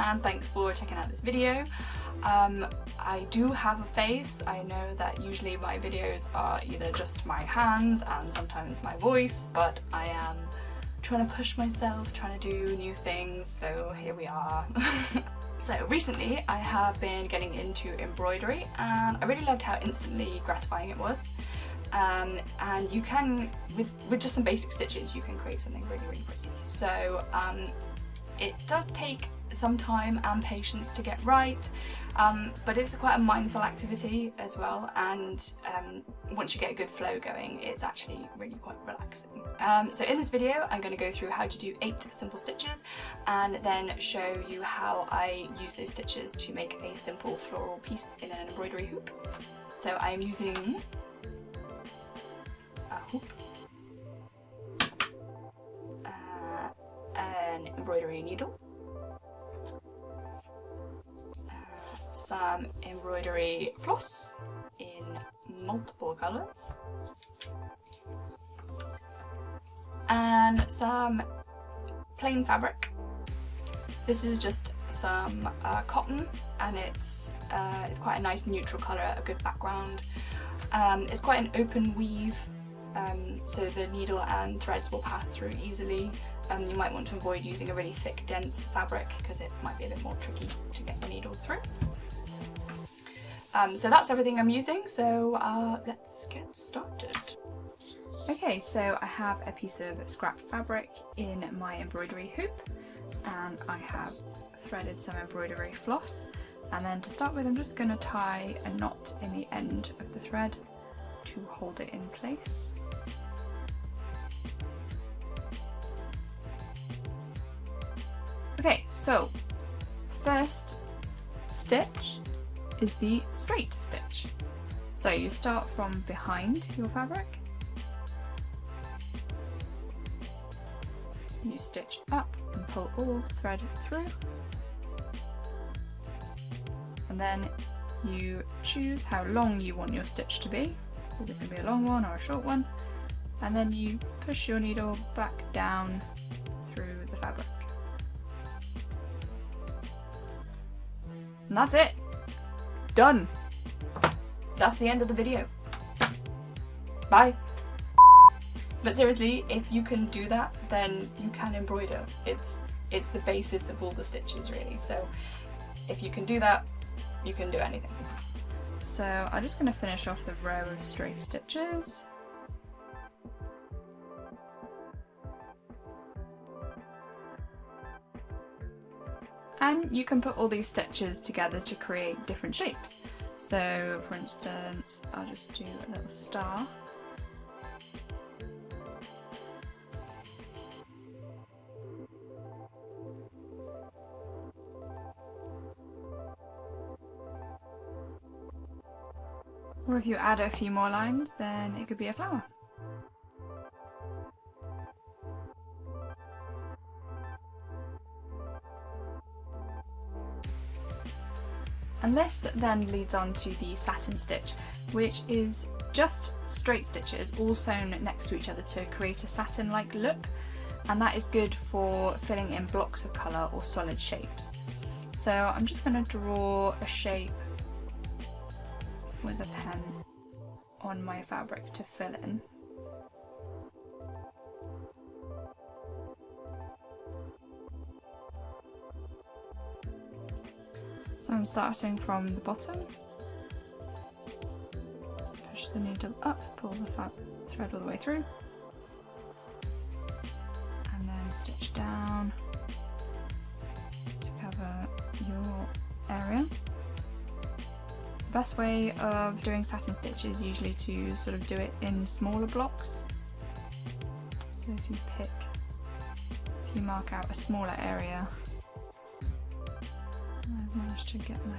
and thanks for checking out this video. I do have a face. I know that usually my videos are either just my hands and sometimes my voice, but I am trying to push myself, trying to do new things, so here we are. So recently I have been getting into embroidery and I really loved how instantly gratifying it was. And you can, with just some basic stitches, you can create something really, really pretty. So it does take some time and patience to get right, but it's quite a mindful activity as well, and once you get a good flow going, it's actually really quite relaxing. So in this video I'm going to go through how to do 8 simple stitches and then show you how I use those stitches to make a simple floral piece in an embroidery hoop. So I am using a hoop, an embroidery needle, some embroidery floss in multiple colours, and some plain fabric. This is just some cotton, and it's quite a nice neutral colour, a good background. It's quite an open weave, so the needle and threads will pass through easily. You might want to avoid using a really thick, dense fabric because it might be a bit more tricky to get the needle through. So that's everything I'm using, so let's get started. Okay, so I have a piece of scrap fabric in my embroidery hoop, and I have threaded some embroidery floss, and then to start with I'm just going to tie a knot in the end of the thread to hold it in place. Okay, so first stitch is the straight stitch. So you start from behind your fabric, you stitch up and pull all thread through, and then you choose how long you want your stitch to be. Is it going to be a long one or a short one? And then you push your needle back down through the fabric. And that's it. Done. That's the end of the video. Bye. But seriously, if you can do that, then you can embroider. It's the basis of all the stitches really. So if you can do that, you can do anything. So I'm just going to finish off the row of straight stitches. And you can put all these stitches together to create different shapes. So for instance, I'll just do a little star. Or if you add a few more lines, then it could be a flower. And this then leads on to the satin stitch, which is just straight stitches all sewn next to each other to create a satin-like look, and that is good for filling in blocks of colour or solid shapes. So I'm just going to draw a shape with a pen on my fabric to fill in. So I'm starting from the bottom, push the needle up, pull the thread all the way through, and then stitch down to cover your area. The best way of doing satin stitch is usually to sort of do it in smaller blocks. So if you mark out a smaller area, I've managed to get my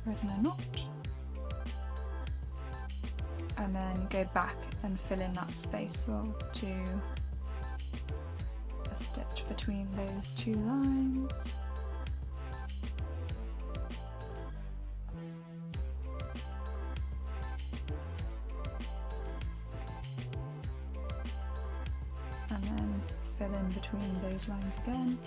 thread in a knot, and then go back and fill in that space. So I'll do a stitch between those two lines. And then fill in between those lines again.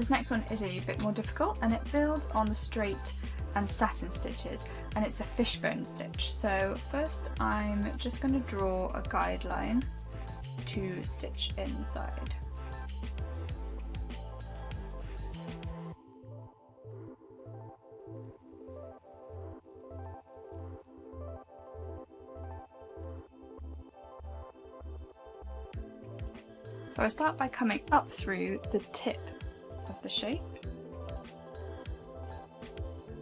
This next one is a bit more difficult and it builds on the straight and satin stitches, and it's the Fishbone Stitch. So first I'm just going to draw a guideline to stitch inside. So I start by coming up through the tip of the shape,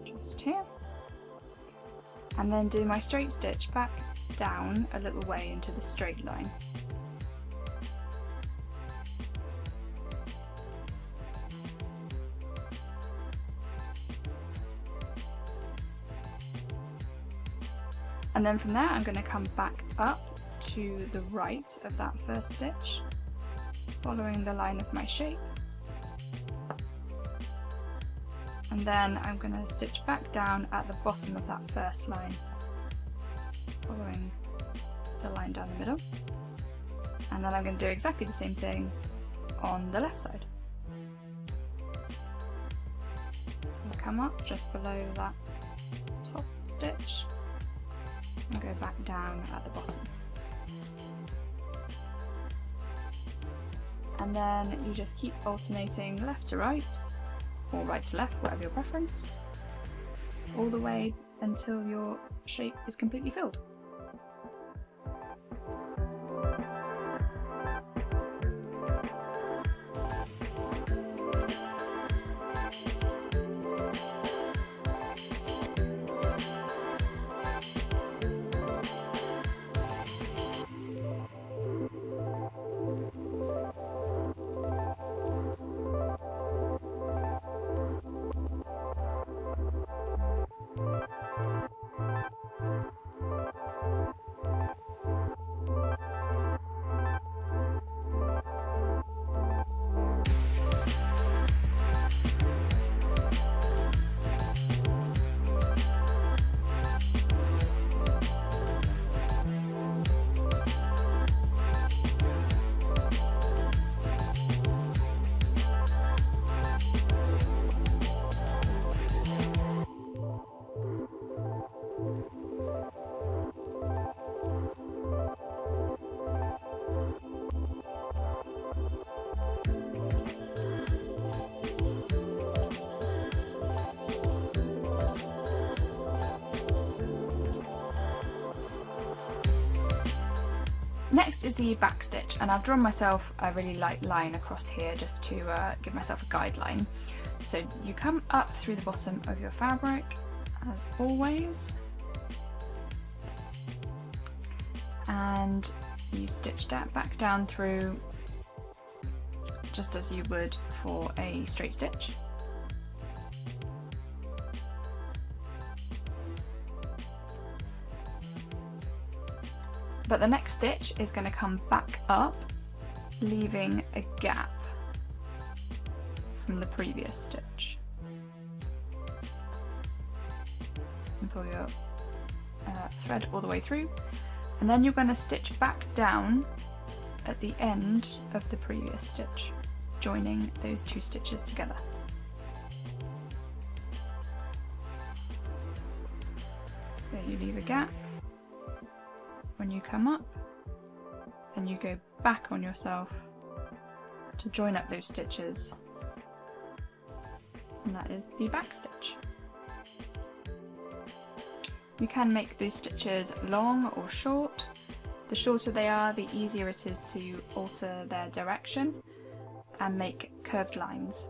just here, and then do my straight stitch back down a little way into the straight line. And then from there I'm going to come back up to the right of that first stitch, following the line of my shape, and then I'm going to stitch back down at the bottom of that first line, following the line down the middle, and then I'm going to do exactly the same thing on the left side. So I'll come up just below that top stitch and go back down at the bottom. And then you just keep alternating left to right, or right to left, whatever your preference, all the way until your shape is completely filled. Next is the back stitch, and I've drawn myself a really light line across here just to give myself a guideline. So you come up through the bottom of your fabric as always, and you stitch that back down through just as you would for a straight stitch. But the next stitch is going to come back up, leaving a gap from the previous stitch. And pull your thread all the way through, and then you're going to stitch back down at the end of the previous stitch, joining those two stitches together. So you leave a gap when you come up, and you go back on yourself to join up those stitches, and that is the back stitch. You can make these stitches long or short. The shorter they are, the easier it is to alter their direction and make curved lines.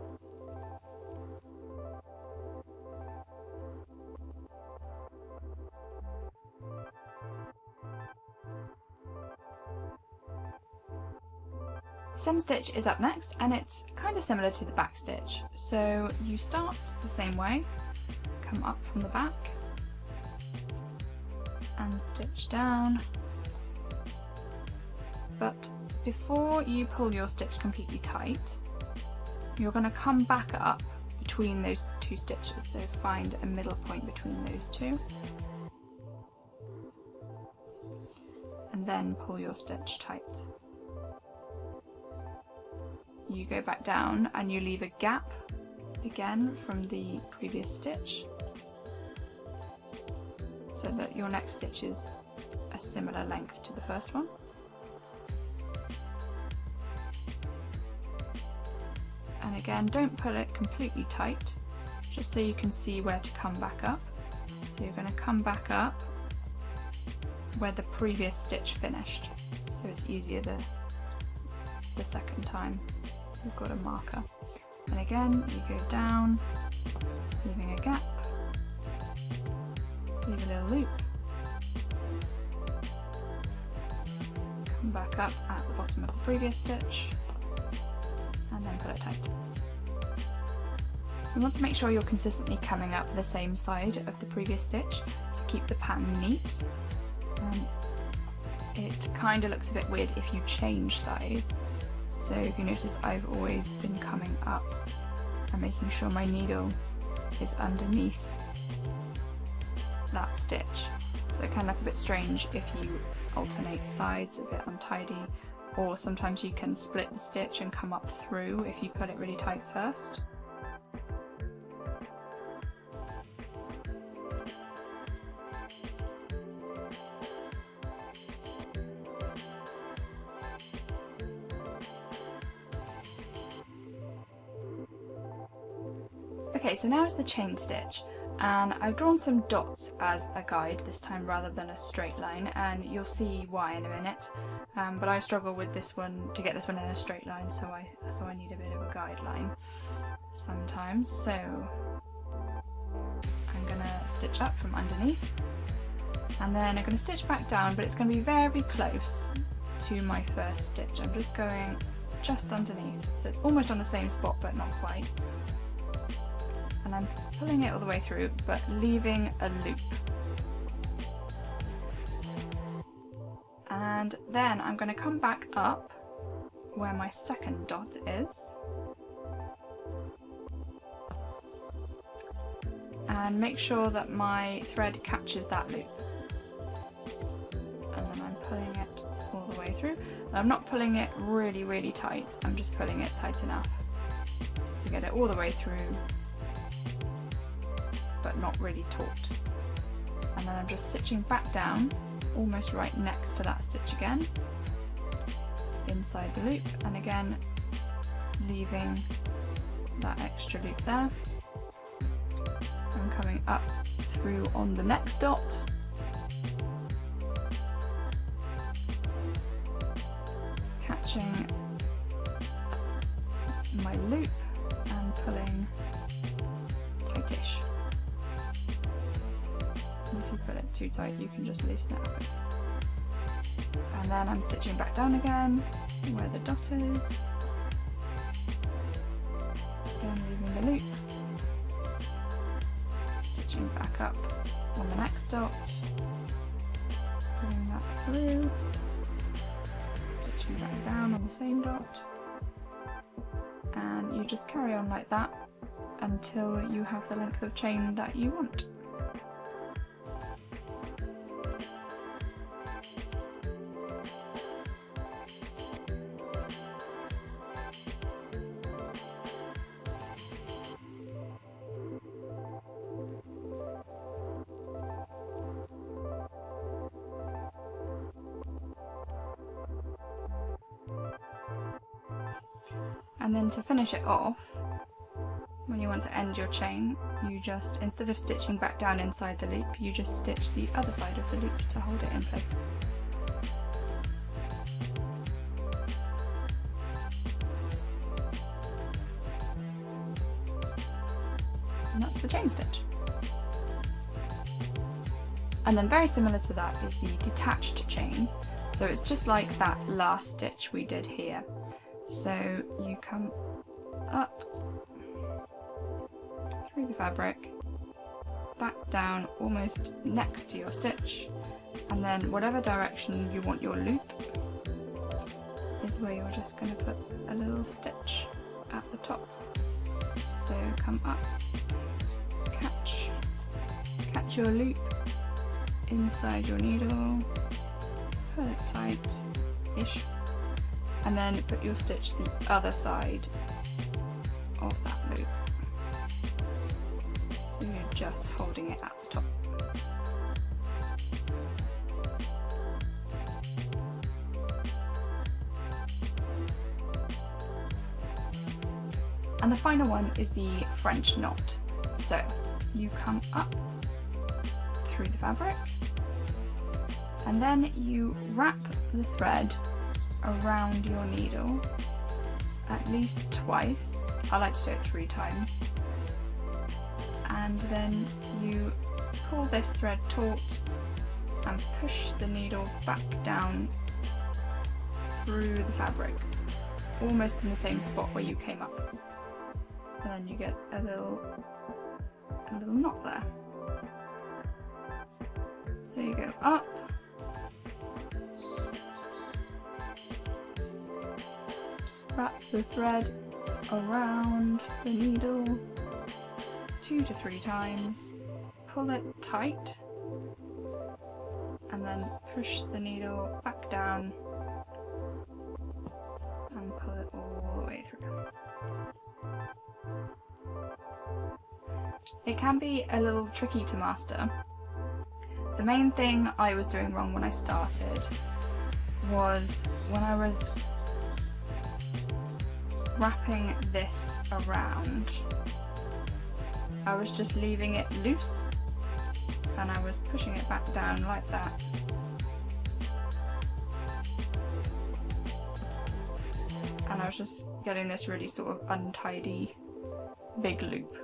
Stem stitch is up next, and it's kind of similar to the back stitch. So you start the same way, come up from the back and stitch down, but before you pull your stitch completely tight, you're going to come back up between those two stitches, so find a middle point between those two, and then pull your stitch tight. You go back down and you leave a gap again from the previous stitch so that your next stitch is a similar length to the first one. And again, don't pull it completely tight, just so you can see where to come back up. So you're going to come back up where the previous stitch finished, so it's easier the second time you've got a marker. And again, you go down, leaving a gap, leave a little loop, come back up at the bottom of the previous stitch, and then pull it tight. You want to make sure you're consistently coming up the same side of the previous stitch to keep the pattern neat. It kind of looks a bit weird if you change sides, so if you notice, I've always been coming up and making sure my needle is underneath that stitch. So it can look a bit strange if you alternate sides, a bit untidy, or sometimes you can split the stitch and come up through if you put it really tight first. Okay, so now it's the chain stitch, and I've drawn some dots as a guide this time rather than a straight line, and you'll see why in a minute, but I struggle with this one to get this one in a straight line, so I need a bit of a guideline sometimes. So I'm going to stitch up from underneath, and then I'm going to stitch back down, but it's going to be very close to my first stitch. I'm just going just underneath, so it's almost on the same spot but not quite. And I'm pulling it all the way through, but leaving a loop. And then I'm going to come back up where my second dot is, and make sure that my thread catches that loop. And then I'm pulling it all the way through. And I'm not pulling it really, really tight, I'm just pulling it tight enough to get it all the way through, but not really taut. And then I'm just stitching back down, almost right next to that stitch again, inside the loop, and again leaving that extra loop there. I'm coming up through on the next dot, catching my loop and pulling tightish. If you pull it too tight, you can just loosen it up. And then I'm stitching back down again where the dot is, again leaving the loop, stitching back up on the next dot, pulling that through, stitching back down on the same dot, and you just carry on like that until you have the length of chain that you want. And then to finish it off, when you want to end your chain, you just, instead of stitching back down inside the loop, you just stitch the other side of the loop to hold it in place. And that's the chain stitch. And then very similar to that is the detached chain. So it's just like that last stitch we did here. So you come up through the fabric, back down almost next to your stitch, and then whatever direction you want your loop is where you're just going to put a little stitch at the top. So come up, catch your loop inside your needle, pull it tight-ish, and then put your stitch the other side of that loop. just holding it at the top. And the final one is the French knot. So you come up through the fabric and then you wrap the thread around your needle at least twice. I like to do it 3 times. And then you pull this thread taut and push the needle back down through the fabric, almost in the same spot where you came up. And then you get a little knot there. So you go up, wrap the thread around the needle 2 to 3 times, pull it tight, and then push the needle back down and pull it all the way through. It can be a little tricky to master. The main thing I was doing wrong when I started was when I was wrapping this around, I was just leaving it loose and I was pushing it back down like that. And I was just getting this really sort of untidy big loop.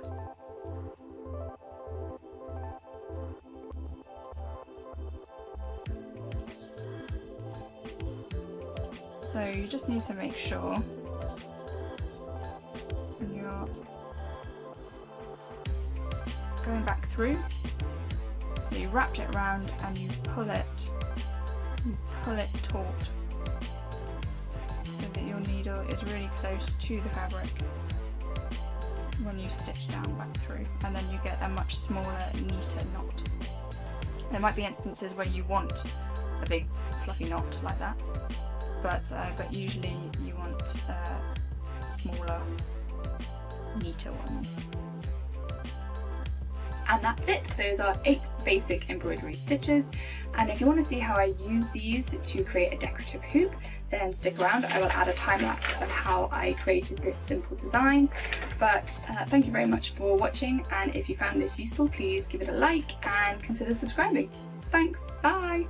So you just need to make sure when you're going back through, so you wrapped it around and you pull it taut so that your needle is really close to the fabric when you stitch down back through, and then you get a much smaller, neater knot. There might be instances where you want a big fluffy knot like that, but usually you want smaller, neater ones. And that's it. Those are 8 basic embroidery stitches, and if you want to see how I use these to create a decorative hoop, then stick around. I will add a time lapse of how I created this simple design. But thank you very much for watching, and if you found this useful, please give it a like and consider subscribing. Thanks, bye!